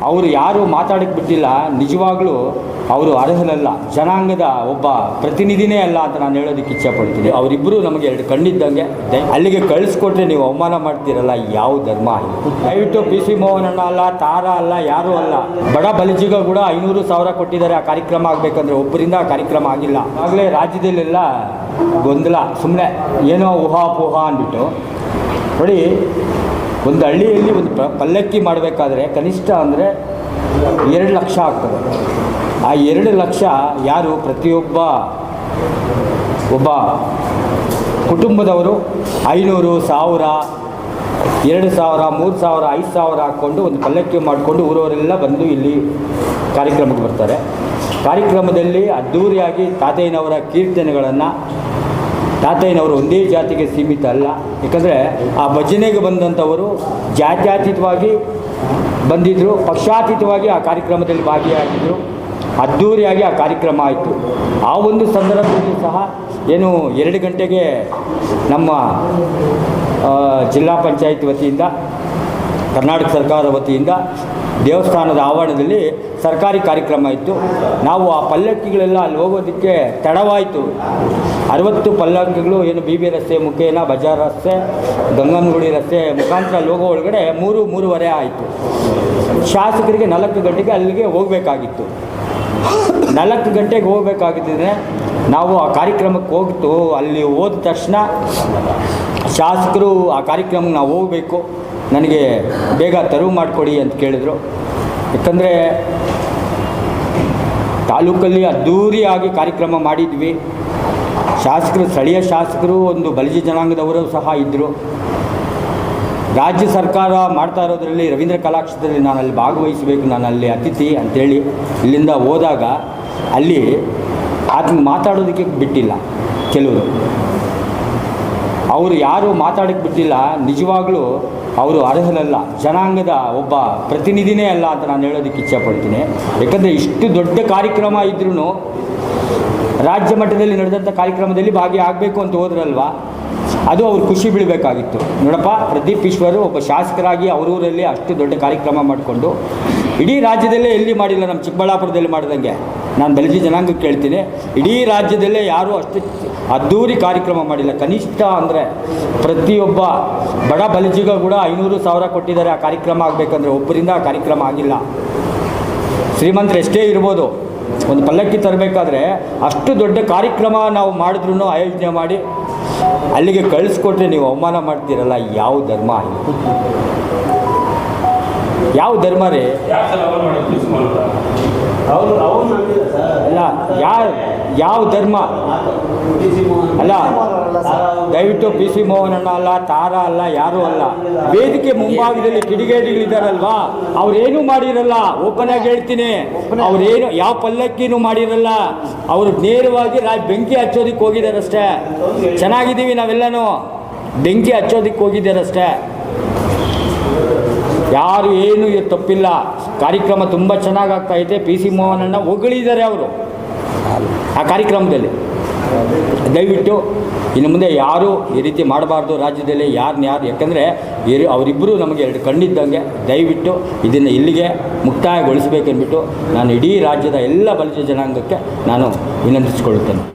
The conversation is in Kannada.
ಅವರು ಯಾರು ಮಾತಾಡಕ್ಕೆ ಬಿಟ್ಟಿಲ್ಲ. ನಿಜವಾಗ್ಲೂ ಅವರು ಅರ್ಹರಲ್ಲ, ಜನಾಂಗದ ಒಬ್ಬ ಪ್ರತಿನಿಧಿನೇ ಅಲ್ಲ ಅಂತ ನಾನು ಹೇಳೋದಕ್ಕೆ ಇಚ್ಛೆಪಡ್ತೀನಿ. ಅವರಿಬ್ಬರು ನಮಗೆ ಎರಡು ಕಣ್ಣಿದ್ದಂಗೆ. ಅಲ್ಲಿಗೆ ಕಳಿಸ್ಕೊಟ್ರೆ ನೀವು ಅವಮಾನ ಮಾಡ್ತೀರಲ್ಲ, ಯಾವ ಧರ್ಮ ಇದು? ದಯವಿಟ್ಟು ಪಿ ಸಿ ಮೋಹನ್ ಅಣ್ಣ ಅಲ್ಲ, ತಾರಾ ಅಲ್ಲ, ಯಾರೂ ಅಲ್ಲ. ಬಡ ಬಲಿಜಿಗ ಕೂಡ 500,000 ಕೊಟ್ಟಿದ್ದಾರೆ ಆ ಕಾರ್ಯಕ್ರಮ ಆಗಬೇಕಂದ್ರೆ. ಒಬ್ಬರಿಂದ ಆ ಕಾರ್ಯಕ್ರಮ ಆಗಿಲ್ಲ. ಆಗಲೇ ರಾಜ್ಯದಲ್ಲೆಲ್ಲ ಗೊಂದಲ, ಸುಮ್ಮನೆ ಏನೋ ಊಹಾಪೋಹ ಅಂದ್ಬಿಟ್ಟು. ನೋಡಿ, ಒಂದು ಹಳ್ಳಿಯಲ್ಲಿ ಒಂದು ಪಲ್ಲಕ್ಕಿ ಮಾಡಬೇಕಾದ್ರೆ ಕನಿಷ್ಠ ಅಂದರೆ 2 ಲಕ್ಷ ಆಗ್ತದೆ. ಆ 2 ಲಕ್ಷ ಯಾರು ಪ್ರತಿಯೊಬ್ಬ ಕುಟುಂಬದವರು 500, 1000, 2,000, 3,000, 5,000 ಹಾಕ್ಕೊಂಡು ಒಂದು ಪಲ್ಲಕ್ಕಿ ಮಾಡಿಕೊಂಡು ಊರವರೆಲ್ಲ ಬಂದು ಇಲ್ಲಿ ಕಾರ್ಯಕ್ರಮಕ್ಕೆ ಬರ್ತಾರೆ. ಕಾರ್ಯಕ್ರಮದಲ್ಲಿ ಅದ್ಧೂರಿಯಾಗಿ ತಾತಯ್ಯನವರ ಕೀರ್ತನೆಗಳನ್ನು, ತಾತಯ್ಯನವರು ಒಂದೇ ಜಾತಿಗೆ ಸೀಮಿತ ಅಲ್ಲ, ಯಾಕಂದರೆ ಆ ಭಜನೆಗೆ ಬಂದಂಥವರು ಜಾತ್ಯತೀತವಾಗಿ ಬಂದಿದ್ದರು, ಪಕ್ಷಾತೀತವಾಗಿ ಆ ಕಾರ್ಯಕ್ರಮದಲ್ಲಿ ಭಾಗಿಯಾಗಿದ್ದರು. ಅದ್ಧೂರಿಯಾಗಿ ಆ ಕಾರ್ಯಕ್ರಮ ಆಯಿತು. ಆ ಒಂದು ಸಂದರ್ಭದಲ್ಲಿ ಸಹ ಏನು 2 ಗಂಟೆಗೆ ನಮ್ಮ ಜಿಲ್ಲಾ ಪಂಚಾಯತ್ ವತಿಯಿಂದ, ಕರ್ನಾಟಕ ಸರ್ಕಾರದ ವತಿಯಿಂದ ದೇವಸ್ಥಾನದ ಆವರಣದಲ್ಲಿ ಸರ್ಕಾರಿ ಕಾರ್ಯಕ್ರಮ ಇತ್ತು. ನಾವು ಆ ಪಲ್ಲಕ್ಕಿಗಳೆಲ್ಲ ಅಲ್ಲಿ ಹೋಗೋದಕ್ಕೆ ತಡವಾಯಿತು. 60 ಪಲ್ಲಕ್ಕಿಗಳು ಏನು ಬಿ ರಸ್ತೆ ಮುಖೇನ ಬಜಾರ್ ರಸ್ತೆ, ಗಂಗನಗುಡಿ ರಸ್ತೆ ಮುಖಾಂತರ ಅಲ್ಲಿ ಹೋಗೋ ಒಳಗಡೆ 3-3:30 ಆಯಿತು. ಶಾಸಕರಿಗೆ 4 ಗಂಟೆಗೆ ಅಲ್ಲಿಗೆ ಹೋಗಬೇಕಾಗಿತ್ತು. 4 ಗಂಟೆಗೆ ಹೋಗಬೇಕಾಗಿದ್ದರೆ ನಾವು ಆ ಕಾರ್ಯಕ್ರಮಕ್ಕೆ ಹೋಗ್ತು. ಅಲ್ಲಿ ಹೋದ ತಕ್ಷಣ ಶಾಸಕರು ಆ ಕಾರ್ಯಕ್ರಮಕ್ಕೆ ನಾವು ಹೋಗಬೇಕು, ನನಗೆ ಬೇಗ ತೆರವು ಮಾಡಿಕೊಡಿ ಅಂತ ಕೇಳಿದರು. ಯಾಕಂದರೆ ತಾಲೂಕಲ್ಲಿ ಅದ್ಧೂರಿಯಾಗಿ ಕಾರ್ಯಕ್ರಮ ಮಾಡಿದ್ವಿ. ಶಾಸಕರು, ಸ್ಥಳೀಯ ಶಾಸಕರು, ಒಂದು ಬಲಿಜ ಜನಾಂಗದವರು ಸಹ ಇದ್ದರು. ರಾಜ್ಯ ಸರ್ಕಾರ ಮಾಡ್ತಾ ಇರೋದರಲ್ಲಿ ರವೀಂದ್ರ ಕಲಾಕ್ಷೇತ್ರದಲ್ಲಿ ನಾನು ಅಲ್ಲಿ ಭಾಗವಹಿಸಬೇಕು, ನಾನು ಅಲ್ಲಿ ಅತಿಥಿ ಅಂಥೇಳಿ ಇಲ್ಲಿಂದ ಹೋದಾಗ ಅಲ್ಲಿ ಅದನ್ನು ಮಾತಾಡೋದಕ್ಕೆ ಬಿಟ್ಟಿಲ್ಲ ಕೆಲವರು. ಅವರು ಯಾರು ಮಾತಾಡೋಕ್ಕೆ ಬಿಟ್ಟಿಲ್ಲ. ನಿಜವಾಗ್ಲೂ ಅವರು ಅರ್ಹರಲ್ಲ, ಜನಾಂಗದ ಒಬ್ಬ ಪ್ರತಿನಿಧಿನೇ ಅಲ್ಲ ಅಂತ ನಾನು ಹೇಳೋದಕ್ಕೆ ಇಚ್ಛೆಪಡ್ತೀನಿ. ಯಾಕಂದರೆ ಇಷ್ಟು ದೊಡ್ಡ ಕಾರ್ಯಕ್ರಮ ಇದ್ರೂ ರಾಜ್ಯ ಮಟ್ಟದಲ್ಲಿ ನಡೆದಂಥ ಕಾರ್ಯಕ್ರಮದಲ್ಲಿ ಭಾಗಿಯಾಗಬೇಕು ಅಂತ ಹೋದ್ರಲ್ವ, ಅದು ಅವ್ರು ಖುಷಿ ಬೀಳಬೇಕಾಗಿತ್ತು. ನೋಡಪ್ಪ, ಪ್ರದೀಪ್ ಈಶ್ವರು ಒಬ್ಬ ಶಾಸಕರಾಗಿ ಅವರೂರಲ್ಲಿ ಅಷ್ಟು ದೊಡ್ಡ ಕಾರ್ಯಕ್ರಮ ಮಾಡಿಕೊಂಡು ಇಡೀ ರಾಜ್ಯದಲ್ಲೇ ಎಲ್ಲಿ ಮಾಡಿಲ್ಲ, ನಮ್ಮ ಚಿಕ್ಕಬಳ್ಳಾಪುರದಲ್ಲಿ ಮಾಡಿದಂಗೆ. ನಾನು ಬಲಿಜ ಜನಾಂಗಕ್ಕೆ ಕೇಳ್ತೀನಿ, ಇಡೀ ರಾಜ್ಯದಲ್ಲೇ ಯಾರೂ ಅಷ್ಟು ಅದ್ಧೂರಿ ಕಾರ್ಯಕ್ರಮ ಮಾಡಿಲ್ಲ. ಕನಿಷ್ಠ ಅಂದರೆ ಪ್ರತಿಯೊಬ್ಬ ಬಡ ಬಲಿಜಿಗ ಕೂಡ 500,000 ಕೊಟ್ಟಿದ್ದಾರೆ ಆ ಕಾರ್ಯಕ್ರಮ ಆಗಬೇಕಂದ್ರೆ. ಒಬ್ಬರಿಂದ ಆ ಕಾರ್ಯಕ್ರಮ ಆಗಿಲ್ಲ. ಶ್ರೀಮಂತರು ಎಷ್ಟೇ ಇರ್ಬೋದು, ಒಂದು ಪಲ್ಲಕ್ಕಿ ತರಬೇಕಾದ್ರೆ ಅಷ್ಟು ದೊಡ್ಡ ಕಾರ್ಯಕ್ರಮ ನಾವು ಮಾಡಿದ್ರೂ ಆಯೋಜನೆ ಮಾಡಿ ಅಲ್ಲಿಗೆ ಕಳಿಸ್ಕೊಟ್ರೆ ನೀವು ಅವಮಾನ ಮಾಡ್ತೀರಲ್ಲ, ಯಾವ ಧರ್ಮ ಇದು? ಯಾವ ಧರ್ಮ ರೀ? ಅಲ್ಲ, ಯಾವ ಧರ್ಮ ಅಲ್ಲ. ದಯವಿಟ್ಟು ಪಿ ಸಿ ಮೋಹನ್ ಅಣ್ಣ ಅಲ್ಲ, ತಾರಾ ಅಲ್ಲ, ಯಾರೂ ಅಲ್ಲ. ವೇದಿಕೆ ಮುಂಭಾಗದಲ್ಲಿ ಕಿಡಿಗೇಡಿಗಳಿದ್ದಾರಲ್ವಾ, ಅವ್ರೇನೂ ಮಾಡಿರಲ್ಲ. ಓಪನ್ ಆಗಿ ಹೇಳ್ತೀನಿ, ಅವ್ರೇನು ಯಾವ ಪಲ್ಲಕ್ಕಿನೂ ಮಾಡಿರಲ್ಲ. ಅವರು ನೇರವಾಗಿ ಬೆಂಕಿ ಹಚ್ಚೋದಕ್ಕೆ ಹೋಗಿದ್ದಾರಷ್ಟೇ. ಚೆನ್ನಾಗಿದ್ದೀವಿ ನಾವೆಲ್ಲನೂ, ಬೆಂಕಿ ಹಚ್ಚೋದಕ್ಕೆ ಹೋಗಿದ್ದಾರಷ್ಟೇ. ಯಾರು ಏನು ತಪ್ಪಿಲ್ಲ. ಕಾರ್ಯಕ್ರಮ ತುಂಬ ಚೆನ್ನಾಗಿ ಆಗ್ತಾಯಿದೆ. ಪಿ ಸಿ ಮೋಹನ್ ಅಣ್ಣ ಹೊಗಳಿದ್ದಾರೆ ಅವರು ಆ ಕಾರ್ಯಕ್ರಮದಲ್ಲಿ. ದಯವಿಟ್ಟು ಇನ್ನು ಮುಂದೆ ಯಾರೂ ಈ ರೀತಿ ಮಾಡಬಾರ್ದು ರಾಜ್ಯದಲ್ಲಿ, ಯಾರನ್ನ ಯಾಕಂದರೆ ಅವರಿಬ್ಬರು ನಮಗೆ ಎರಡು ಕಣ್ಣಿದ್ದಂಗೆ. ದಯವಿಟ್ಟು ಇದನ್ನು ಇಲ್ಲಿಗೆ ಮುಕ್ತಾಯಗೊಳಿಸಬೇಕೆಂದ್ಬಿಟ್ಟು ನಾನು ಇಡೀ ರಾಜ್ಯದ ಎಲ್ಲ ಬಲಿಜ ಜನಾಂಗಕ್ಕೆ ನಾನು ವಿನಂತಿಸಿಕೊಳ್ಳುತ್ತೇನೆ.